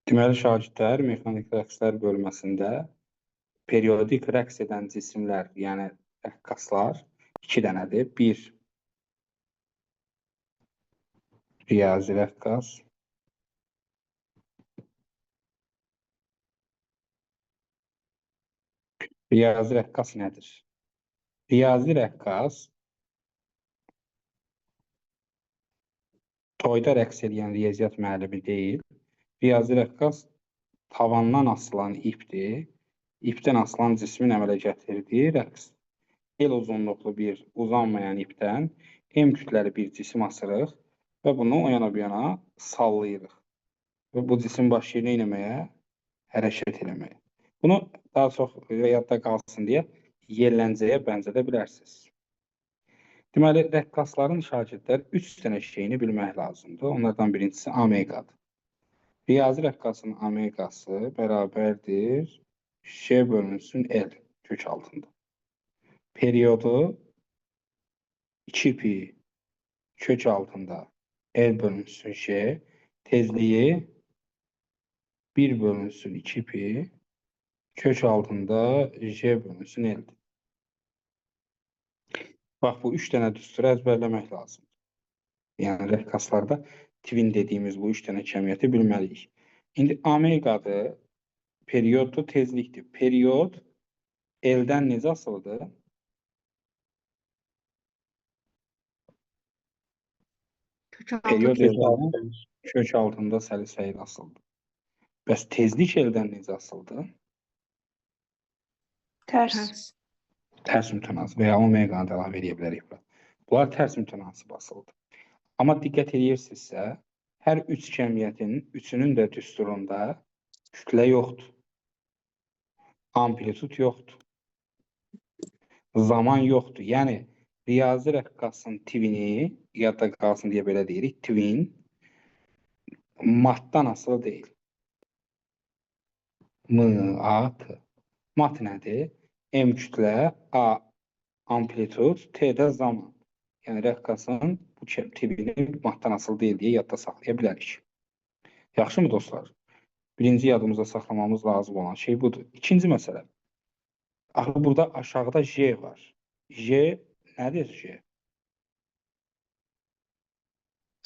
Deməli, şagirdlər mexanik rəqslər bölməsində periodik rəqs edən cisimlər, yəni rəqqaslar iki dənədir. Bir riyazi rəqqas, riyazi rəqqas nədir? Riyazi rəqqas toyda rəqs edən riyaziyyat müəllimi deyil. Riyazi rəqqas tavandan asılan ipdir. İpdən asılan cismin əmələ gətirdiyi rəqs. El uzunluqlu bir uzanmayan ipdən M kütləli bir cisim asırıq və bunu o yana bu yana sallayırıq. Və bu cisim başlayır nə etməyə? Hərəkət eləməyə. Bunu daha çox yadda qalsın deyə yelləncəyə bənzədə bilərsiniz. Deməli, rəqqasların şagirdlər 3 dənə şeyini bilmək lazımdır. Onlardan birincisi omeqadır. Riyazi rəqqasın omeqası bərabərdir Ş bölünsün L kök altında. Periyodu 2pi kök altında L bölünsün Ş, tezliyi 1 bölünsün 2pi kök altında J bölünsün L'dir. Bax, bu 3 dənə düsturu əzbərləmək lazımdır. Yəni, rəqqaslarda twin dediyimiz bu 3 dənə kəmiyyəti bilməliyik. İndi omeqadır, periyoddur, tezlikdir. Periyod L-dən necə asılıdır? Periyod L-dən kök altında səlisəyə asılıdır. Bəs tezlik L-dən necə asılıdır? Tərs. Tərs mütənasib və ya omeqanı da əlavə edə bilərik. Bunlar tərs mütənasib asılıdır. Amma diqqət edirsinizsə, hər 3 kəmiyyətin üçünün də düsturunda kütlə yoxdur. Amplitud yoxdur. Zaman yoxdur. Yəni, riyazi rəqqasın twini, yadda qalsın deyə belə deyirik, twin matdan asılı deyil. M-A-T. Mat nədir? M kütlə, A amplitud, T də zaman. Yəni, rəqqasın bu twini matdan asılı deyil deyə yadda saxlaya bilərik. Yaxşı mı dostlar? Birinci yadımıza saxlamamız lazım olan şey budur. İkinci məsələ. Axı, burada aşağıda J var. J nədir J?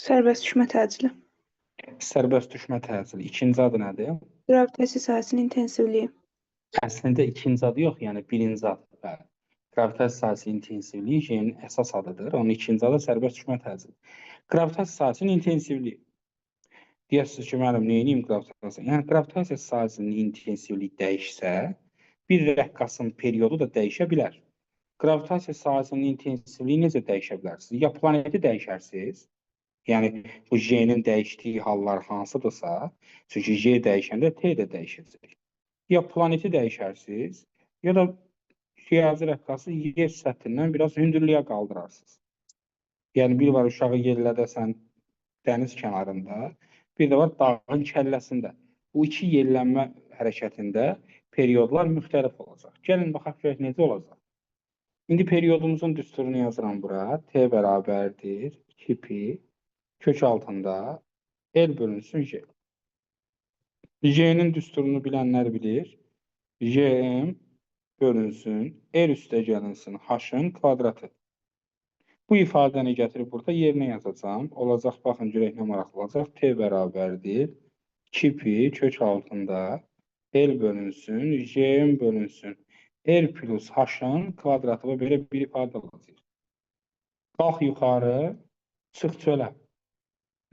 Sərbəst düşmə təcili. Sərbəst düşmə təcili. İkinci adı nədir? Gravitasiya sahəsinin intensivliyi. Əslində ikinci adı yox, yəni birinci adı. Gravitasiya sahəsinin intensivliyi J-nin əsas adıdır. Onun ikinci adı sərbəst düşmə təcili. Gravitasiya sahəsinin intensivliyi. Deyərsiniz ki, müəllim, neyiniyim gravitasiya? Yəni, gravitasiya sahəsinin intensivliyi dəyişsə, bir rəqqasın periyodu da dəyişə bilər. Gravitasiya sahəsinin intensivliyi necə dəyişə bilərsiniz? Ya planeti dəyişərsiniz, yəni bu J-nin dəyişdiyi hallar hansıdırsa, çünki J dəyişəndə T də dəyişəcək. Ya planeti dəyişərsiniz, ya da riyazi rəqqası yer səthindən biraz hündürlüyə qaldırarsınız. Yəni, bir var uşağı yellədəsən dəniz kənarında, bir də var dağın kəlləsində. Bu iki yellənmə hərəkətində periyodlar müxtəlif olacaq. Gəlin, baxaq görək necə olacaq. İndi periyodumuzun düsturunu yazıram bura. T bərabərdir 2pi kök altında L bölünsün J. J-nin düsturunu bilənlər bilir. J-M bölünsün R üstə gəlinsin H-ın kvadratı. Bu ifadəni gətirib burada yerinə yazacağım. Olacaq, baxın, görək nə maraqlı olacaq. T bərabərdir 2pi kök altında L bölünsün J-M bölünsün R plus H-ın kvadratı və belə bir ifadə olacaq. Qalx yuxarı, çıx çölə.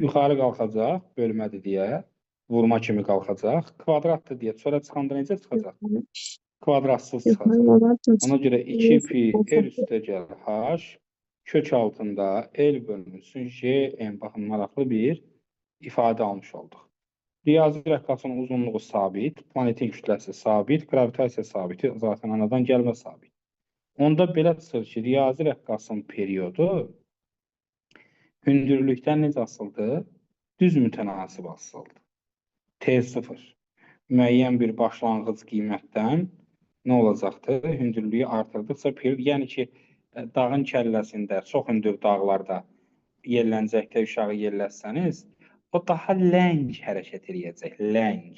Yuxarı qalxacaq, bölmədir deyə, vurma kimi qalxacaq. Kvadratdır deyə çölə çıxanda necə çıxacaq? Kvadratsız çıxacaq. Ona görə 2pi R üstə gəl H, kök altında L bölünsün J, M. Baxın, maraqlı bir ifadə almış olduq. Riyazi rəqqasın uzunluğu sabit, planetin kütləsi sabit, gravitasiya sabiti, zaten anadan gəlmə sabit. Onda belə çıxır ki, riyazi rəqqasın periyodu hündürlükdən necə asıldır? Düz mütənasib asıldır. T0 müəyyən bir başlanğıc qiymətdən nə olacaqdır? Hündürlüyü artırdıqca periyod, yəni ki, dağın kəlləsində, çox hündür dağlarda yerlənəcəkdə uşağı yerləsəniz, o daha ləng hərəkət eləyəcək, ləng.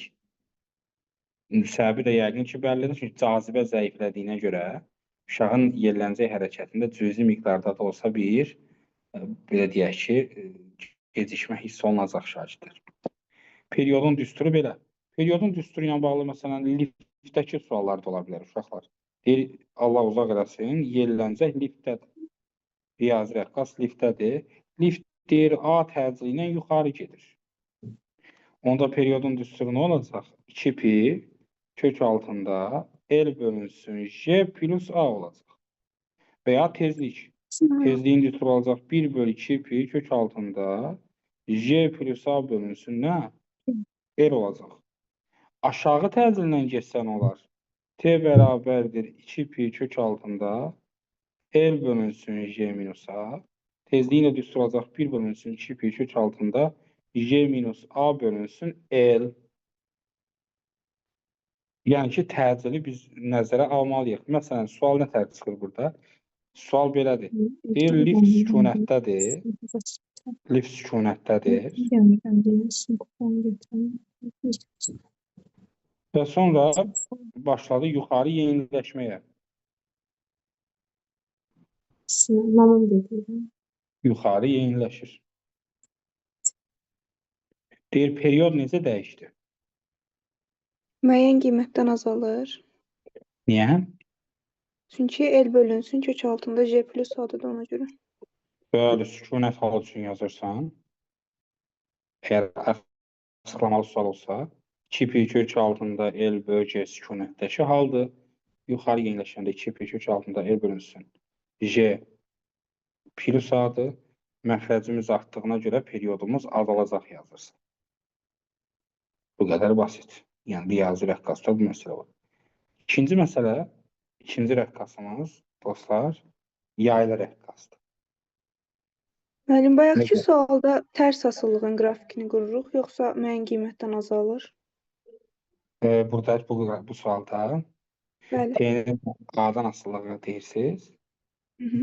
Səbəbi də yəqin ki, bəllidir, çünki cazibə zəiflədiyinə görə uşağın yerlənəcək hərəkətində cüzi miqdarda da olsa bir, belə deyək ki, gecikmə hiss olunacaq şəkildir. Periodun düsturu belə. Periodun düsturu ilə bağlı, məsələn, liftdəki suallar da ola bilər, uşaqlar. Deyir, Allah uzaq eləsin, yerlənəcək liftdədir. Riyazi rəqqas liftdədir. Lift deyir, A təcili ilə yuxarı gedir. Onda periodun düsturu nə olacaq? 2pi kök altında L bölünsün J plus A olacaq. Və ya tezlik. Tezliyin düsturu olacaq 1 bölü 2pi kök altında J plus A bölünsün nə? L olacaq. Aşağı təcillə getsən olar. T bərabərdir 2pi kök altında L bölünsün J minus A. Tezliyi ilə düstur olacaq 1 bölünsün 2pi kök altında J minus A bölünsün L. Yəni ki, təcili biz nəzərə almalıyıq. Məsələn, sual nə tər çıxır burada? Sual belədir. Deyir, lift sükunətdədir. Lift sükunətdədir. Və sonra başladı yuxarı yeniləşməyə. Yuxarı yeniləşir. Deyir, period necə dəyişdi? Müəyyən qiymətdən azalır. Niyə? Çünki L bölünsün kök altında J plus A-dır da ona görə. Bəli, sükunət hal üçün yazırsan. Əgər açıqlamalı sual olsa, 2pi kök altında L bölü J sükunətdəki haldır. Yuxarı yeniləşəndə 2pi kök altında L bölünsün J plus A-dır. Məxrəcimiz artdığına görə periodumuz azalacaq yazırsan. Bu qədər basit. Yəni, riyazi rəqqasda bu məsələ var. İkinci məsələ, ikinci rəqqasımız, dostlar, yaylı rəqqasdır. Müəllim, bayaqki sualda tərs asıllığın qrafikini qururuq, yoxsa müəyyən qiymətdən azalır? Burada bu sualda Bəli. T-nin A-dan asılılığı deyirsiniz. Hı-hı.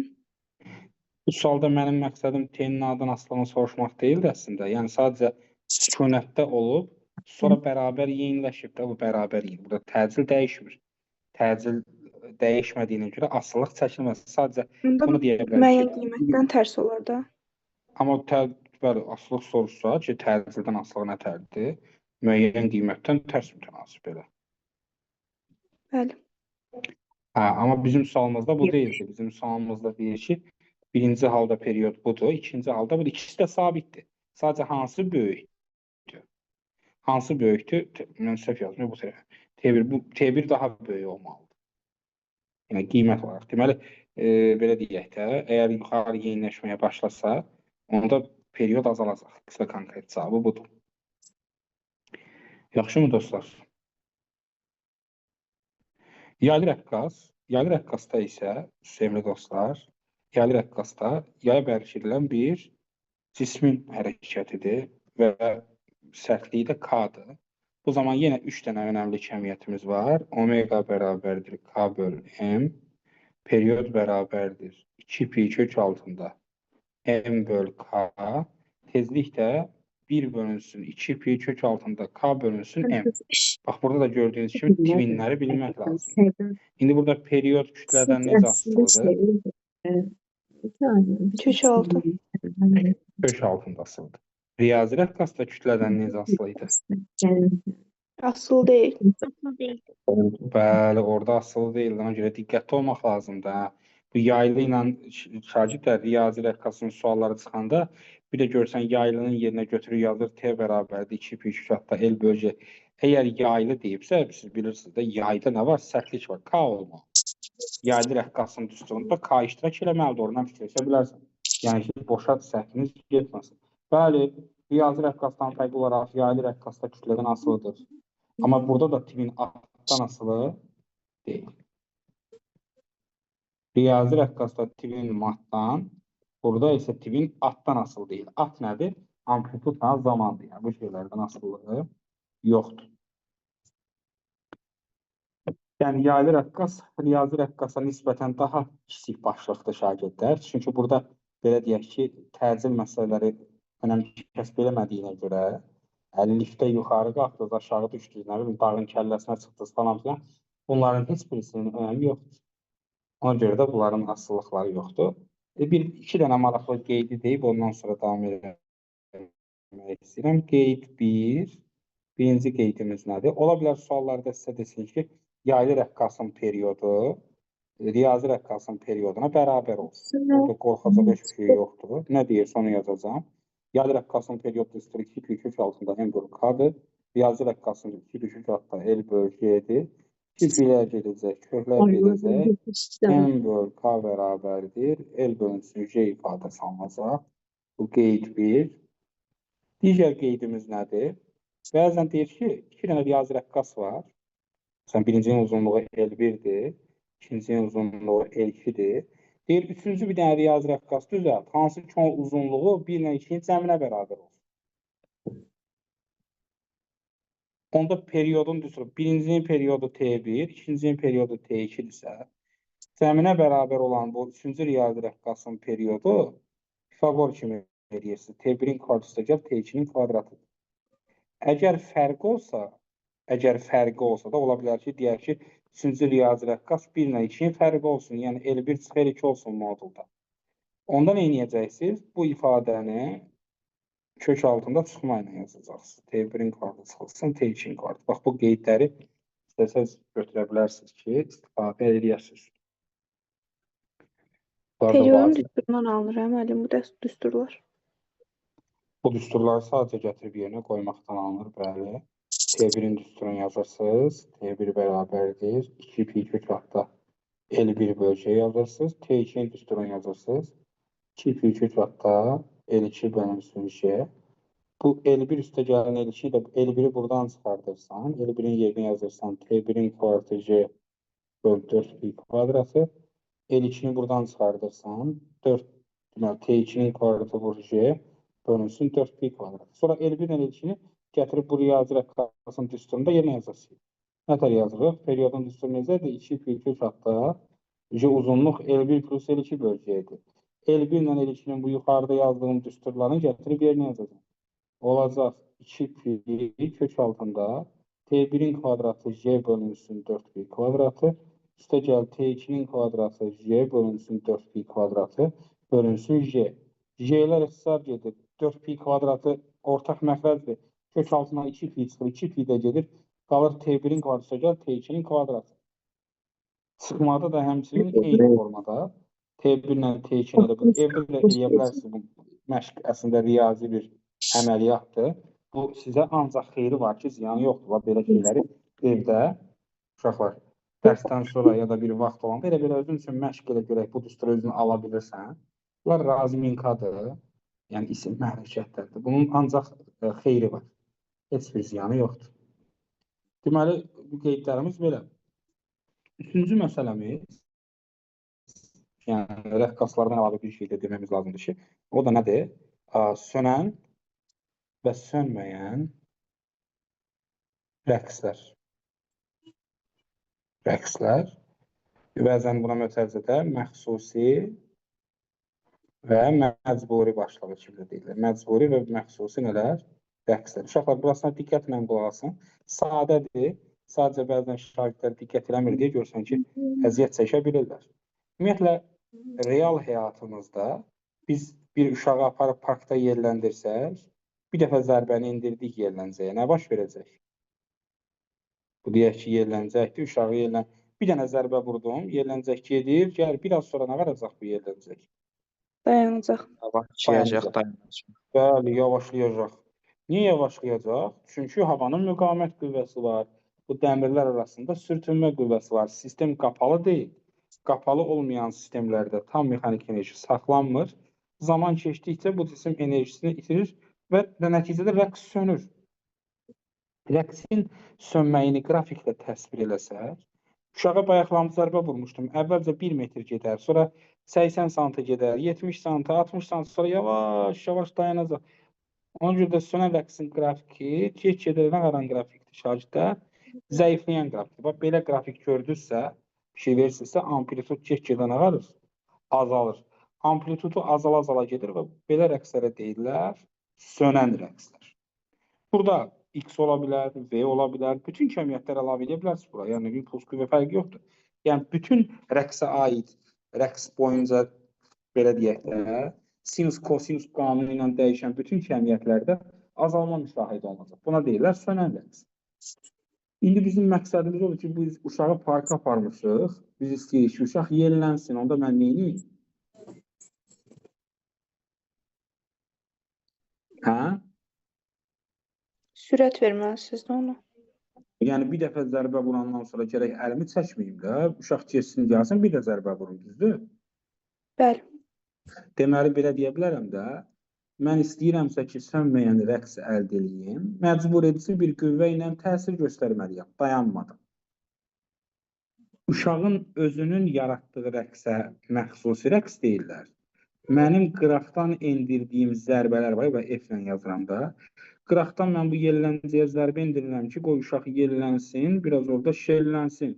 Bu sualda mənim məqsədim T-nin A-dan asılılığını soruşmaq deyildi əslində. Yəni, sadəcə sükunətdə olub, sonra bərabər yeniləşib də bu bərabər yeniləşir. Burada təcil dəyişmir. Təcil dəyişmədiyinə görə asılılıq çəkilməz. Sadəcə bunu deyə bilərik müəyyən ki, qiymətdən tərs olar da. amma bəli, asılılıq soruşsa ki, təcildən asılılıq nə tərdir? Müəyyən qiymətdən tərs mütənasib belə. Bəli. Amma bizim sualımızda bu deyildi. Bizim sualımızda deyir ki, birinci halda period budur, ikinci halda budur. İkisi də sabitdir. Sadəcə hansı böyükdür? Hansı böyükdür? Mən səhv yazmıyorum bu tərəfə. T1 daha böyük olmalıdır. Yəni, qiymət olaraq. Deməli, belə deyək də, əgər yuxarı yeniləşməyə başlasa, onda period azalacaq. Qısa konkret cavabı budur. Yaxşı mı, dostlar? Yaylı rəqqasda isə, sevgili dostlar, yaylı rəqqasda yaya bərk edilən bir cismin hərəkətidir və sərtliyi də K-dır. Bu zaman yenə 3 dənə önəmli kəmiyyətimiz var. Omega bərabərdir K bölü M. Period bərabərdir 2pi kök altında M bölü K. Tezlik də 1 bölünsün 2pi kök altında K bölünsün M. Bax, burada da gördüyünüz kimi twinləri bilmək lazım. İndi burada period kütlədən necə asılıdır? Kök altı. Kök altında asılıdır. Riyazi rəqqasda kütlədən necə asılıydı? Asıl deyil. Bəli, orada asılı deyil. Ona görə diqqətli olmaq lazımdır. Bu yaylı ilə şagirdlər riyazi rəqqasının sualları çıxanda bir də görsən yaylının yerinə götürür yazır T bərabərdir 2pi kök altında L bölü J. Əgər yaylı deyibsə, siz bilirsiniz də, yayda nə var? Sərtlik var. K olmalı. Yaylı rəqqasının düsturunda K iştirak eləməlidir. Oradan fikirləşə bilərsən. Yəni ki, boşa səhviniz getməsin. Bəli, riyazi rəqqasdan fərqli olaraq yaylı rəqqasda kütlədən asılıdır. Amma burada da twin altdan asılı deyil. Riyazi rəqqasda twin matdan, burada isə twin altdan asılı deyil. At nədir? Amplitudla zamandır. Yəni, bu şeylərdən asılılığı yoxdur. Yəni, yaylı rəqqas, riyazi rəqqasa nisbətən daha kiçik başlıqdır şagirdlər. Çünki burada, belə deyək ki, təcil məsələləri önəmli kəsb eləmədiyinə görə, liftdə yuxarı qalxdınız, aşağı düşdünüz, nə bilim, dağın kəlləsinə çıxdınız falan filan, bunların heç birisinin önəmi yoxdur. Ona görə də bunların asılılıqları yoxdur. İki dənə maraqlı qeydi deyib, ondan sonra davam etmək istəyirəm. Qeyd 1. Birinci qeydimiz nədir? Ola bilər suallarda sizə desin ki, yaylı rəqqasın periodu riyazi rəqqasın perioduna bərabər olsun. Burada qorxacaq heç bir şey yoxdur. Nə deyirsə onu yazacağım. Yaylı rəqqasın period düsturu 2 altında M bölü K-dır. Riyazi rəqqasın 2 altında L bölü G-dir. Kiçiklər gedəcək, köklər gedəcək. M bölü K bərabərdir. L bölünsün G ifadəsi alınacaq. Bu qeyd 1. Digər qeydimiz nədir? Bəzən deyir ki, 2 dənə riyazi rəqqas var. Məsələn, birincinin uzunluğu L1-dir. İkincinin uzunluğu L2-dir. Deyir, üçüncü bir dənə riyazi rəqqas düzəlt. Hansı ki, uzunluğu 1 ilə 2-nin cəminə bərabər olsun. Onda periodun düzülür. Birincinin periodu T1, ikincinin periodu T2-dirsə, cəminə bərabər olan bu üçüncü riyazi rəqqasın periodu Pifagor kimi verirsiniz. T1-in kvadratı T2-nin kvadratıdır. Əgər fərqi olsa da ola bilər ki, deyək ki, üçüncü riyazi rəqqas 1 ilə 2-nin fərqi olsun. Yəni, L1 çıxır 2 olsun modulda. Onda nə edəcəksiniz? Bu ifadəni kök altında çıxma ilə yazacaqsınız. T1-in kvartı çıxılsın, T2-in kvartı. Bax, bu qeydləri istəsəz götürə bilərsiniz ki, istifadə edərsiniz. Periodun düsturundan alınır, müəllim, bu düsturlar. Bu düsturları sadəcə gətirib yerinə qoymaqdan alınır, bəli. T1-in düsturunu yazırsınız. T1 bərabərdir. 2 pi kök altda L1 bölgə yazırsınız. T2-in düsturunu yazırsınız. 2 pi kök altda L2 bölünsün G. Bu L1 üstə gələn L2 ilə L1-i buradan çıxardırsan. L1-in yerinə yazırsan. T1-in kvartı G bölü 4 pi kvadratı. L2-ni buradan çıxardırsan. T2-nin kvartı vur G bölünsün 4 pi kvadratı. Sonra L1 ilə L2-ni gətirib bu riyazi rəqqasın düsturunda yerinə yazırsınız. Nətər yazırıq? Periodun düsturu necədir? 2 pi kök altda uzunluq L1 plus L2 bölgədir. L1 ilə L2-nin bu yuxarıda yazdığım düsturlarını gətirib yerinə yazacağım. Olacaq 2 pi kök altında T1-in kvadratı G bölünsün 4 pi kvadratı. Üstə gəl T2-nin kvadratı G bölünsün 4 pi kvadratı bölünsün G. G-lər ixtisar gedir. 4 pi kvadratı ortaq məxrəcdir. Kök altından 2 pi çıxır, 2 pi də gedir. Qalır T1-in kvadratı gəl, T2-nin kvadratı. Çıxmada da həmçinin eyni formada T1 ilə T2-ni elə bu evdə də eləyə bilərsiniz. Bu məşq əslində riyazi bir əməliyyatdır. Bu sizə ancaq xeyri var ki, ziyanı yoxdur. Belə şeyləri evdə uşaqlar dərsdən sonra ya da bir vaxt olanda elə özün üçün məşq elə görək, bu düsturu özünü ala bilirsən. Bunlar raziminkadır. Yəni isim hərəkətlərdir. Bunun ancaq xeyri var. Heç bir ziyanı yoxdur. Deməli, bu qeydlərimiz belə. Üçüncü məsələmiz, yəni rəqqaslardan əlavə bir şey də deməmiz lazımdır ki, o da nədir? Sönən və sönməyən rəqslər. Bəzən buna mötərizədə məxsusi və məcburi başlığı kimi deyilir. Məcburi və məxsusi nələr? Rəqslər. Uşaqlar, burasına diqqətlə qulaq asın. Sadədir. Sadəcə bəzən şagirdlər diqqət eləmir deyə görsən ki, əziyyət çəkə bilirlər. Ümumiyyətlə, real həyatımızda biz bir uşağı aparıb parkda yerləndirsək, bir dəfə zərbəni indirdik yerləncəyə, nə baş verəcək? Bu deyək ki, yerləncəkdir, uşağı bir dənə zərbə vurdum, yerləncək gedir, gəl, biraz sonra nə varacaq bu yerləncək? Dayanacaq. Dayanacaq. Bəli, yavaşlayacaq. Niyə yavaşlayacaq? Çünki havanın müqavimət qüvvəsi var. Bu dəmirlər arasında sürtünmə qüvvəsi var. Sistem qapalı deyil. Qapalı olmayan sistemlərdə tam mexanik enerji saxlanmır. Zaman keçdikcə bu cisim enerjisini itirir və nəticədə rəqs sönür. Rəqsin sönməyini qrafiklə təsvir eləsək, uşağa bayaqlamı zərbə vurmuşdum. Əvvəlcə 1 metr gedər, sonra 80 sm gedər, 70 sm, 60 sm, sonra yavaş-yavaş dayanacaq. Ona görə də sönən rəqsin qrafiki get-gedən qaran qrafikdir şagirdlər. Zəifləyən qrafikdir. Bax, belə qrafik gördünüzsə, bir şey verirsinizsə, amplitud get-gedən azalır. Amplitudu azala-azala gedir və belə rəqslərə deyirlər Sönən rəqslər. Burada X ola bilər, V ola bilər. Bütün kəmiyyətlər əlavə edə bilərsiniz bura. Yəni impuls qüvvə fərqi yoxdur. Yəni bütün rəqsə aid rəqs boyunca belə deyək də, sinus kosinus qanunu ilə dəyişən bütün kəmiyyətlərdə azalma müşahidə olunacaq. Buna deyirlər sönən rəqs. İndi bizim məqsədimiz odur ki, biz uşağı parka aparmışıq. Biz istəyirik ki, uşaq yellənsin. Onda mən neyim? Hə? Sürət verməlisiniz də ona. Yəni bir dəfə zərbə vurandan sonra gərək əlimi çəkməyim də, uşaq keçsin, gəlsin, bir də zərbə vurum, düzdür? Bəli. Deməli, belə deyə bilərəm də, mən istəyirəmsə ki, sönməyən rəqs əldə edeyim, məcbur edici bir qüvvə ilə təsir göstərməliyəm, dayanmadım. Uşağın özünün yaratdığı rəqsə məxsusi rəqs deyirlər. Mənim qıraqdan endirdiyim zərbələr var və F ilə yazıram da. Qıraqdan mən bu yelləncəyə zərbə indirirəm ki, qoy uşaq yellənsin, biraz orada şellənsin.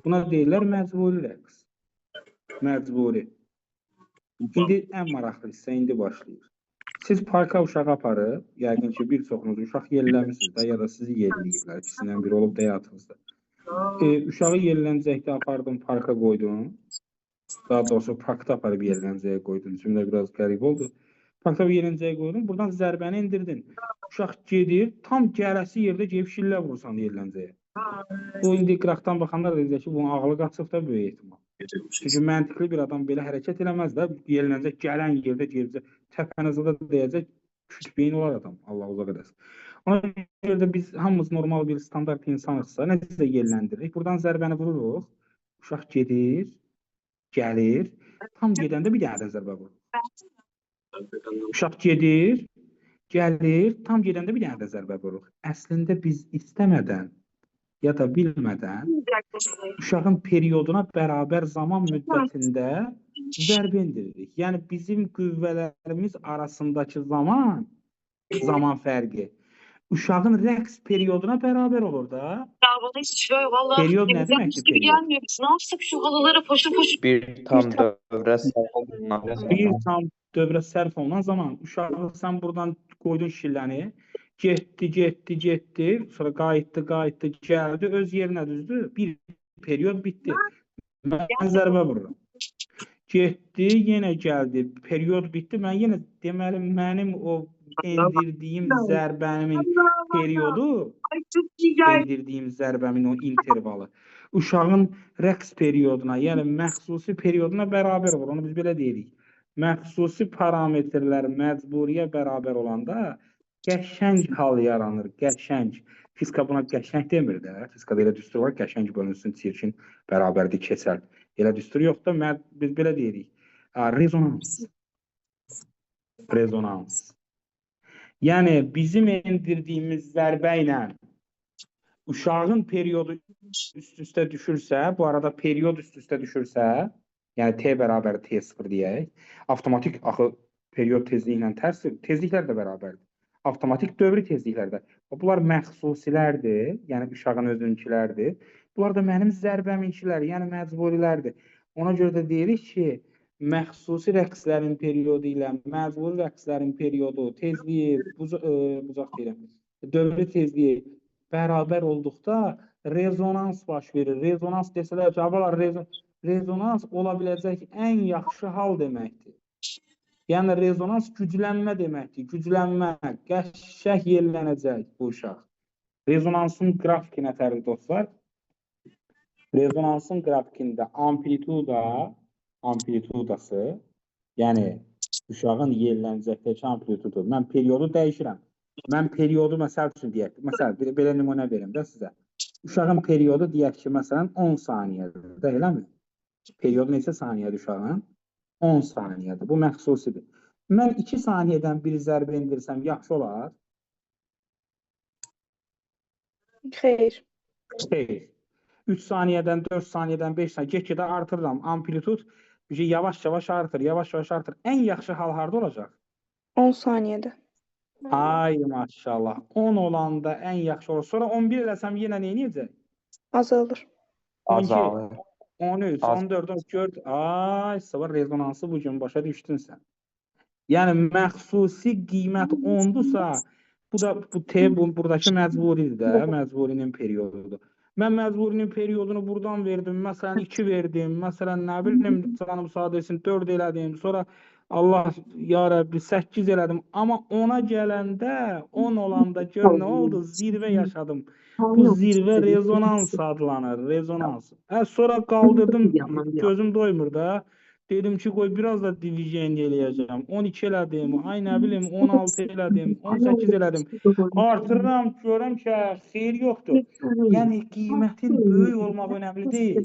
Buna deyirlər məcburi rəqs. Məcburi. İndi ən maraqlı hissə indi başlayır. Siz parka uşağı aparıb, yəqin ki, bir çoxunuz uşaq yelləmişsiniz də, ya da sizi yelləyiblər, ikisindən biri olub da həyatınızda. Uşağı yelləncəkdə apardım, parka qoydum. Daha doğrusu parkda aparıb yelləncəyə qoydum. Cümlə biraz qəribə oldu. Parkda yelləncəyə qoydum, buradan zərbəni indirdin. Uşaq gedir, tam gərəsi yerdə gelib şillə vurursan yelləncəyə. Bu indi qıraqdan baxanlar da deyəcək ki, bunun ağlı qaçıb da böyük ehtimal. Çünki məntiqli bir adam belə hərəkət eləməz də, yelləncə gələn yerdə geləcək, təpənizə də deyəcək, kütbeyin olar adam, Allah uzaq edəsin. Ona görə də biz hamımız normal bir standart insanıqsa, necə yelləndiririk? Buradan zərbəni vururuq, uşaq gedir, gəlir, tam gedəndə bir dənə də zərbə vururuq. Uşaq gedir, gəlir, tam gedəndə bir dənə də zərbə vururuq. Əslində biz istəmədən ya da bilmədən uşağın periyoduna bərabər zaman müddətində zərbə indiririk. Yəni bizim qüvvələrimiz arasındakı zaman fərqi uşağın rəqs periyoduna bərabər olur da. Ya bana hiç şöyle vallahi Periyod nə temizlenmiş deməkdir gibi periyod? gelmiyor. Biz ne yapsak şu halıları poşur poşur. Bir tam dövrə sərf olunan Bir zaman. tam dövrə sərf olunan zaman uşağı sən buradan qoydun şilləni, getdi, sonra qayıtdı, gəldi, öz yerinə düzdür. Bir periyod bitdi. Mən zərbə vururam. Getdi, yenə gəldi, periyod bitdi. Mən yenə deməli mənim o endirdiyim zərbəmin periyodu, Ay çok iyi geldi. endirdiyim zərbəmin o intervalı uşağın rəqs periyoduna, yəni məxsusi periyoduna bərabər olur. Onu biz belə deyirik. Məxsusi parametrlər məcburiyə bərabər olanda qəşəng hal yaranır, qəşəng. Fizika buna qəşəng demir də. Fizikada elə düstur var, qəşəng bölünsün, çirkin bərabərdir, keçər. Elə düstur yox da, biz belə deyirik. Rezonans. Rezonans. Yəni bizim endirdiyimiz zərbə ilə uşağın periyodu üst-üstə düşürsə, bu arada periyod üst-üstə düşürsə, yəni T bərabər T0 deyək, avtomatik axı periyod tezliyi ilə tərs, tezliklər də bərabərdir. Avtomatik dövri tezliklərdə. Bunlar məxsusilərdir, yəni uşağın özünkilərdir. Bunlar da mənim zərbəminkilər, yəni məcburilərdir. Ona görə də deyirik ki, məxsusi rəqslərin periyodu ilə məcburi rəqslərin periyodu, tezliyi, bucaq deyirəm, dövri tezliyi bərabər olduqda rezonans baş verir. Rezonans desələr ki, rezonans ola biləcək ən yaxşı hal deməkdir. Yəni rezonans güclənmə deməkdir. Güclənmə, qəşəng yellənəcək bu uşaq. Rezonansın qrafiki nətərdir dostlar? Rezonansın qrafikində amplitudası, yəni uşağın yellənəcəkdəki amplitudu. Mən periyodu dəyişirəm. Mən periyodu məsəl üçün deyək. Məsəl belə nümunə verim də sizə. Uşağın periyodu deyək ki, məsələn 10 saniyədir. Eləmi? Periyodu neçə saniyədir uşağın? 10 saniyədir. Bu məxsusidir. Mən 2 saniyədən bir zərbə indirsəm yaxşı olar? Xeyr. Xeyr. 3 saniyədən, 4 saniyədən, 5 saniyə get-gedə artırıram. Amplitud yavaş-yavaş artır, yavaş-yavaş artır. Ən yaxşı hal harda olacaq? 10 saniyədə. Ay maşallah. 10 olanda ən yaxşı olur. Sonra 11 eləsəm yenə nə edəcək? Azalır. 12, Azalır. 13, 14, 14. Ay, sıvır rezonansı bugün başa düşdün sən. Yəni məxsusi qiymət 10-dursa, buradakı məcburidir də, məcburinin periodudur. Mən məcburinin periodunu buradan verdim, məsələn 2 verdim, məsələn nə bilim canım sağ desin 4 elədim, sonra Allah ya Rəbbi 8 elədim. Amma 10-a gələndə, 10 olanda gör nə oldu? Zirvə yaşadım. Bu zirvə rezonans adlanır, rezonans. Sonra qaldırdım, gözüm doymur da. Dedim ki, qoy biraz da division eləyəcəm. 12 elədim, ay nə bilim 16 elədim, 18 elədim. Artırıram, görürəm ki, xeyir yoxdur. Yəni qiymətin böyük olmaq önəmli deyil.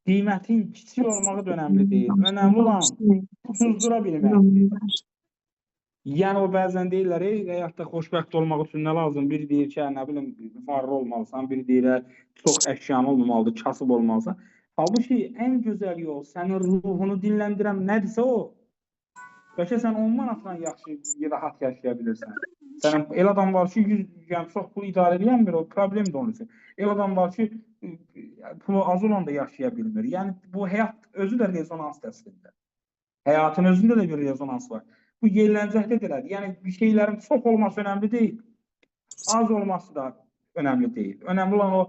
Qiymətin kiçik olmağı da önəmli deyil. Önəmli olan tuzdura bilməkdir. Yəni o bəzən deyirlər, həyatda xoşbəxt olmaq üçün nə lazım? Biri deyir ki, nə bilim varlı olmalısan, biri deyir çox əşyan olmamalıdır, kasıb olmalısan. Halbuki ən gözəl yol sənin ruhunu dinləndirən nədirsə o. Bəlkə sən 10 manatla yaxşı, rahat yaşaya bilirsən. El adam var ki, yəni çox pul idarə edən bir o problem də onun üçün. El adam var ki, pulu az olan da yaşaya bilmir. Yəni bu həyat özü də rezonans təsvirdir. Həyatın özündə də bir rezonans var. Bu yerləncəkdə elədir. Yəni bir şeylərin çox olması önəmli deyil. Az olması da önəmli deyil. Önəmli olan o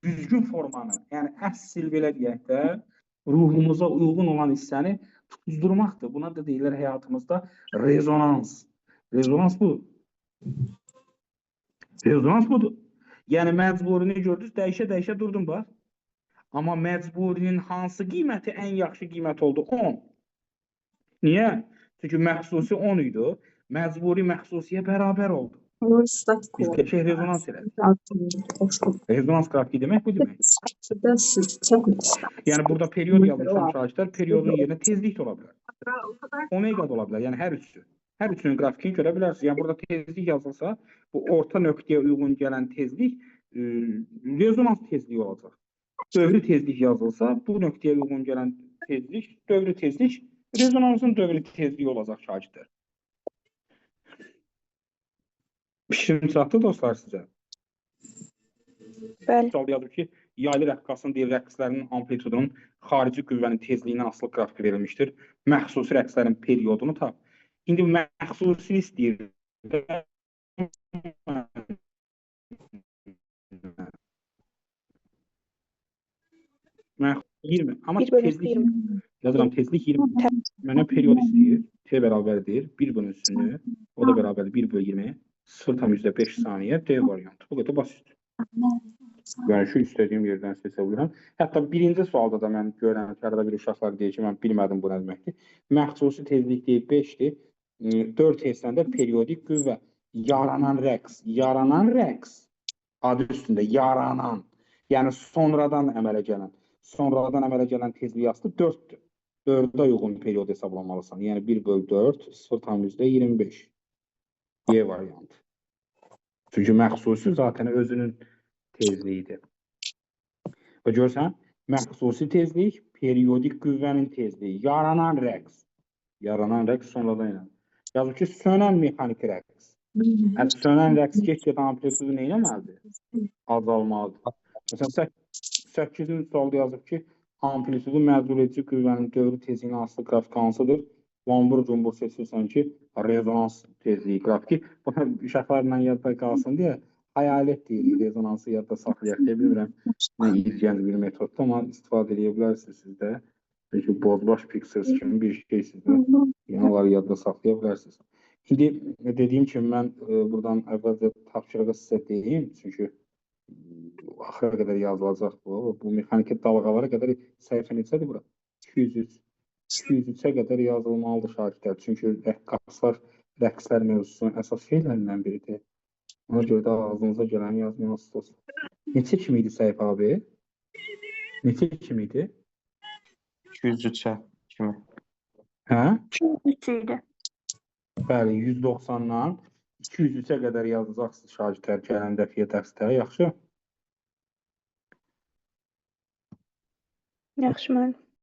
düzgün formanı, yəni əsl belə deyək də, ruhumuza uyğun olan hissəni tuzdurmaqdır. Buna da deyirlər həyatımızda rezonans. Rezonans budur. Rezonans budur. Yəni məcburini gördünüz, dəyişə-dəyişə durdum bax. Amma məcburinin hansı qiyməti ən yaxşı qiymət oldu? 10. Niyə? Çünki məxsusi 10 idi. Məcburi məxsusiyə bərabər oldu. Biz qəşəng rezonans elədik. Rezonans qrafiki demək bu demək. Yəni burada period yazmışam şahidlər, periodun yerinə tezlik də ola bilər. Omega da ola bilər, yəni hər üçü. Hər üçünün qrafikini görə bilərsiniz. Yəni burada tezlik yazılsa, bu orta nöqtəyə uyğun gələn tezlik rezonans tezliyi olacaq. Dövrü tezlik yazılsa, bu nöqtəyə uyğun gələn tezlik, dövrü tezlik, rezonansın dövrü tezliyi olacaq şahidlər. Pişirim çatdı dostlar sizə. Bəli. Sual yazır ki, yaylı rəqqasın deyil, rəqslərinin amplitudunun xarici qüvvənin tezliyinə asılı qrafik verilmişdir. Məxsusi rəqslərin periodunu tap. İndi məxsusini istəyir. 20. Amma tezlik yazıram, tezlik 20. Mənə period istəyir. T bərabərdir. 1 bunun üstünü. O da bərabərdir 1 bölü 20. 0,5 saniyə D variantı. Bu qədər basit. Yəni şu istədiyim yerdən seçə bilirəm. Hətta birinci sualda da mən görürəm ki, arada bir uşaqlar deyir ki, mən bilmədim bu nə deməkdir. Məxsusi tezlik deyil 5-dir. 4 hissəndə periodik qüvvə. Yaranan rəqs adı üstündə yaranan. Yəni sonradan əmələ gələn tezlik aslı 4-dür. 4-ə uyğun period hesablanmalısan. Yəni 1 bölü 4 0,25. Y variantı. Çünki məxsusi zaten özünün tezliyidir. Və görsən, məxsusi tezlik, periodik qüvvənin tezliyi, yaranan rəqs sonradan ilə. Yazır ki, sönən mexaniki rəqs. Sönən rəqs get-gedə amplitudu nə eləməlidir? Azalmalıdır. Məsələn, 8-ci sualda yazır ki, amplitudu məzul edici qüvvənin dövrü tezliyinə asılı qrafik hansıdır? Lambur-cumbur seçirsən ki, rezonans tezliyi qrafiki. Buna uşaqlarla yadda qalsın deyə hayalet deyirik, rezonansı yadda saxlayaq deyə bilmirəm. Nə ilgənc bir metoddur, amma istifadə edə bilərsiniz siz də. Çünki bozbaş pixels kimi bir şey sizdə. Yəni, onları yadda saxlaya bilərsiniz. İndi dediyim kimi, mən buradan əvvəlcə tapşırığı sizə deyim. Çünki axıra qədər yazılacaq bu. Bu mexaniki dalğalara qədər səhifə neçədir bura? 203-ə qədər yazılmalıdır şahidlər. Çünki rəqslər mövzusunun əsas şeylərindən biridir. Ona görə də ağzınıza gələni yazmalısınız. Neçə kimi idi səhifə abi? Neçə kimi idi? 203-ə kimi. Hə? 203 idi. Bəli, 190-dan 203-ə qədər yazacaqsınız şahidlər gələn dəfiyə dərsdə. Yaxşı? Yaxşı müəllim.